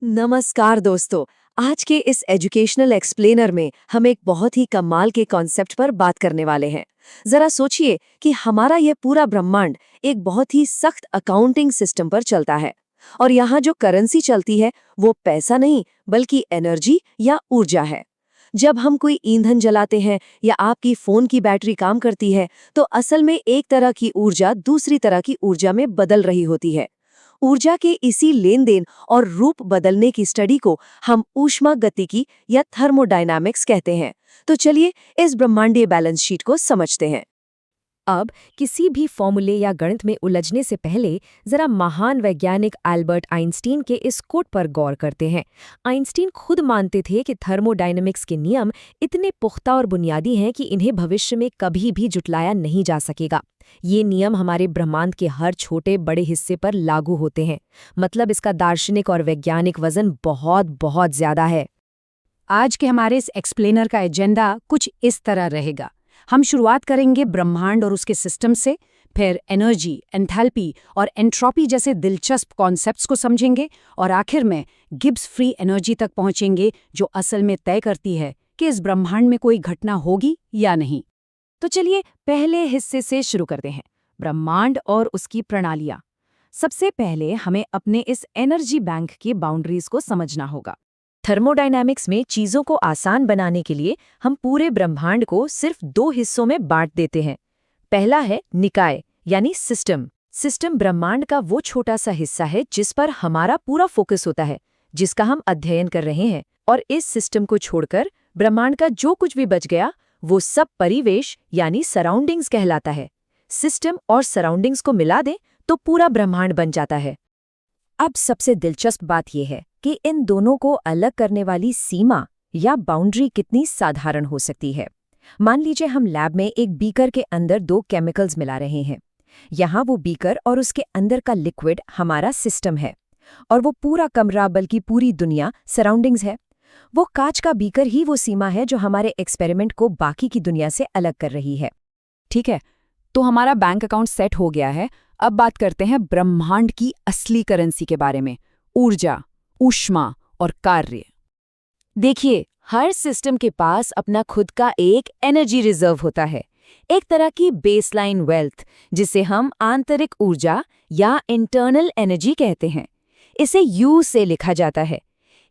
नमस्कार दोस्तों। आज के इस एजुकेशनल एक्सप्लेनर में हम एक बहुत ही कमाल के कॉन्सेप्ट पर बात करने वाले हैं। जरा सोचिए कि हमारा यह पूरा ब्रह्मांड एक बहुत ही सख्त अकाउंटिंग सिस्टम पर चलता है और यहाँ जो करेंसी चलती है वो पैसा नहीं बल्कि एनर्जी या ऊर्जा है। जब हम कोई ईंधन जलाते हैं या आपकी फोन की बैटरी काम करती है तो असल में एक तरह की ऊर्जा दूसरी तरह की ऊर्जा में बदल रही होती है। ऊर्जा के इसी लेन देन और रूप बदलने की स्टडी को हम ऊष्मागतिकी या थर्मोडायनामिक्स कहते हैं। तो चलिए इस ब्रह्मांडीय बैलेंस शीट को समझते हैं। अब किसी भी फॉर्मूले या गणित में उलझने से पहले जरा महान वैज्ञानिक अल्बर्ट आइंस्टीन के इस कोट पर गौर करते हैं। आइंस्टीन खुद मानते थे कि थर्मोडायनामिक्स के नियम इतने पुख्ता और बुनियादी हैं कि इन्हें भविष्य में कभी भी जुटलाया नहीं जा सकेगा। ये नियम हमारे ब्रह्मांड के हर छोटे बड़े हिस्से पर लागू होते हैं। मतलब इसका दार्शनिक और वैज्ञानिक वजन बहुत बहुत ज्यादा है। आज के हमारे इस एक्सप्लेनर का एजेंडा कुछ इस तरह रहेगा। हम शुरुआत करेंगे ब्रह्मांड और उसके सिस्टम से, फिर एनर्जी, एंथैल्पी और एंट्रोपी जैसे दिलचस्प कॉन्सेप्ट्स को समझेंगे और आखिर में गिब्स फ्री एनर्जी तक पहुंचेंगे जो असल में तय करती है कि इस ब्रह्मांड में कोई घटना होगी या नहीं। तो चलिए पहले हिस्से से शुरू करते हैं, ब्रह्मांड और उसकी प्रणालियां। सबसे पहले हमें अपने इस एनर्जी बैंक की बाउंड्रीज को समझना होगा। थर्मोडायनामिक्स में चीजों को आसान बनाने के लिए हम पूरे ब्रह्मांड को सिर्फ दो हिस्सों में बांट देते हैं। पहला है निकाय यानी सिस्टम। सिस्टम ब्रह्मांड का वो छोटा सा हिस्सा है जिस पर हमारा पूरा फोकस होता है, जिसका हम अध्ययन कर रहे हैं। और इस सिस्टम को छोड़कर ब्रह्मांड का जो कुछ भी बच गया वो सब परिवेश यानी सराउंडिंग्स कहलाता है। सिस्टम और सराउंडिंग्स को मिला दें तो पूरा ब्रह्मांड बन जाता है। अब सबसे दिलचस्प बात यह है कि इन दोनों को अलग करने वाली सीमा या बाउंड्री कितनी साधारण हो सकती है। मान लीजिए हम लैब में एक बीकर के अंदर दो केमिकल्स मिला रहे हैं। यहाँ वो बीकर और उसके अंदर का लिक्विड हमारा सिस्टम है और वो पूरा कमरा बल्कि पूरी दुनिया सराउंडिंग्स है। वो कांच का बीकर ही वो सीमा है जो हमारे एक्सपेरिमेंट को बाकी की दुनिया से अलग कर रही है। ठीक है, तो हमारा बैंक अकाउंट सेट हो गया है। अब बात करते हैं ब्रह्मांड की असली करेंसी के बारे में, ऊर्जा, ऊष्मा और कार्य। देखिए, हर सिस्टम के पास अपना खुद का एक एनर्जी रिजर्व होता है, एक तरह की बेसलाइन वेल्थ जिसे हम आंतरिक ऊर्जा या इंटरनल एनर्जी कहते हैं। इसे यू से लिखा जाता है।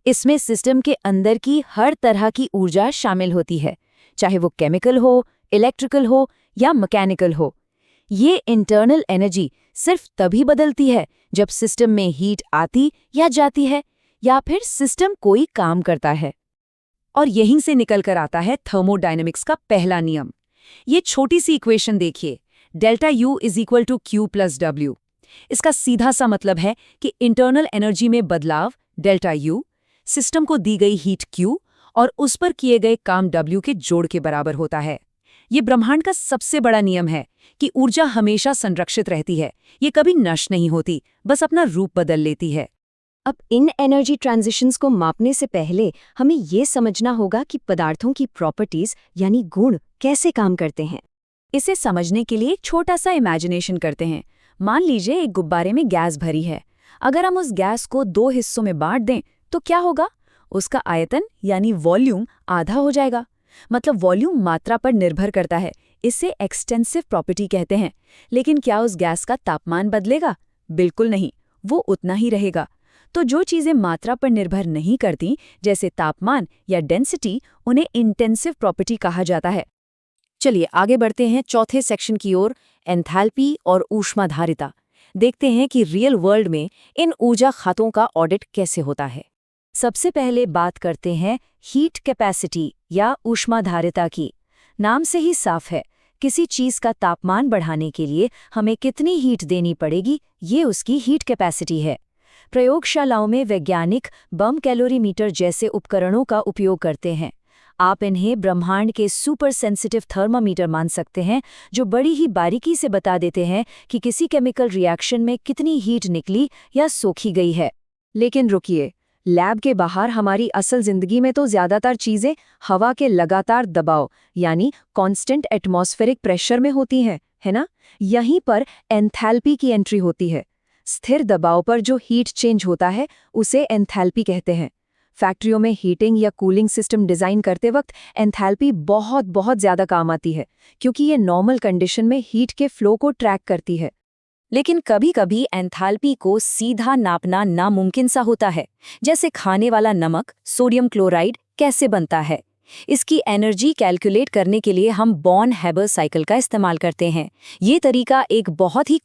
इसमें सिस्टम के अंदर की हर तरह की ऊर्जा शामिल होती है, चाहे वो केमिकल हो, इलेक्ट्रिकल हो या मैकेनिकल हो। ये इंटरनल एनर्जी सिर्फ तभी बदलती है जब सिस्टम में हीट आती या जाती है या फिर सिस्टम कोई काम करता है। और यहीं से निकल कर आता है थर्मोडायनामिक्स का पहला नियम। ये छोटी सी इक्वेशन देखिए, delta U is equal to Q plus W। इसका सीधा सा मतलब है कि इंटरनल एनर्जी में बदलाव डेल्टा U सिस्टम को दी गई हीट Q और उस पर किए गए काम W के जोड़ के बराबर होता है। ये ब्रह्मांड का सबसे बड़ा नियम है कि ऊर्जा हमेशा संरक्षित रहती है। ये कभी नष्ट नहीं होती, बस अपना रूप बदल लेती है। अब इन एनर्जी ट्रांजिशंस को मापने से पहले हमें ये समझना होगा कि पदार्थों की प्रॉपर्टीज यानी गुण कैसे काम करते हैं। इसे समझने के लिए एक छोटा सा इमेजिनेशन करते हैं। मान लीजिए एक गुब्बारे में गैस भरी है। अगर हम उस गैस को दो हिस्सों में बांट दें तो क्या होगा? उसका आयतन यानी वॉल्यूम आधा हो जाएगा। मतलब वॉल्यूम मात्रा पर निर्भर करता है। इसे एक्सटेंसिव प्रॉपर्टी कहते हैं। लेकिन क्या उस गैस का तापमान बदलेगा? बिल्कुल नहीं, वो उतना ही रहेगा। तो जो चीजें मात्रा पर निर्भर नहीं करती, जैसे तापमान या डेंसिटी, उन्हें इंटेंसिव प्रॉपर्टी कहा जाता है। चलिए आगे बढ़ते हैं चौथे सेक्शन की ओर, एंथैल्पी और ऊष्माधारिता। देखते हैं कि रियल वर्ल्ड में इन ऊर्जा खातों का ऑडिट कैसे होता है। सबसे पहले बात करते हैं हीट कैपेसिटी या ऊष्माधारिता की। नाम से ही साफ है, किसी चीज का तापमान बढ़ाने के लिए हमें कितनी हीट देनी पड़ेगी, ये उसकी हीट कैपेसिटी है। प्रयोगशालाओं में वैज्ञानिक बम कैलोरीमीटर जैसे उपकरणों का उपयोग करते हैं। आप इन्हें ब्रह्मांड के सुपर सेंसिटिव थर्मामीटर मान सकते हैं, जो बड़ी ही बारीकी से बता देते हैं कि किसी केमिकल रिएक्शन में कितनी हीट निकली या सोखी गई है। लेकिन रुकिए, लैब के बाहर हमारी असल जिंदगी में तो ज्यादातर चीजें हवा के लगातार दबाव यानी कांस्टेंट एटमॉस्फेरिक प्रेशर में होती हैं, है ना? यहीं पर एंथैल्पी की एंट्री होती है। स्थिर दबाव पर जो हीट चेंज होता है उसे एंथैल्पी कहते हैं। फैक्ट्रियों में हीटिंग या कूलिंग सिस्टम डिजाइन करते वक्त एंथैल्पी बहुत बहुत ज्यादा काम आती है, क्योंकि ये नॉर्मल कंडीशन में हीट के फ्लो को ट्रैक करती है। लेकिन कभी-कभी एंथैल्पी को सीधा नापना नामुमकिन सा होता है, जैसे खाने वाला नमक, सोडियम क्लोराइड कैसे बनता है। इसकी एनर्जी कैलकुलेट करने के लिए हम बॉर्न-हैबर साइकिल का इस्तेमाल करते हैं। ये तरीका एक बहुत ही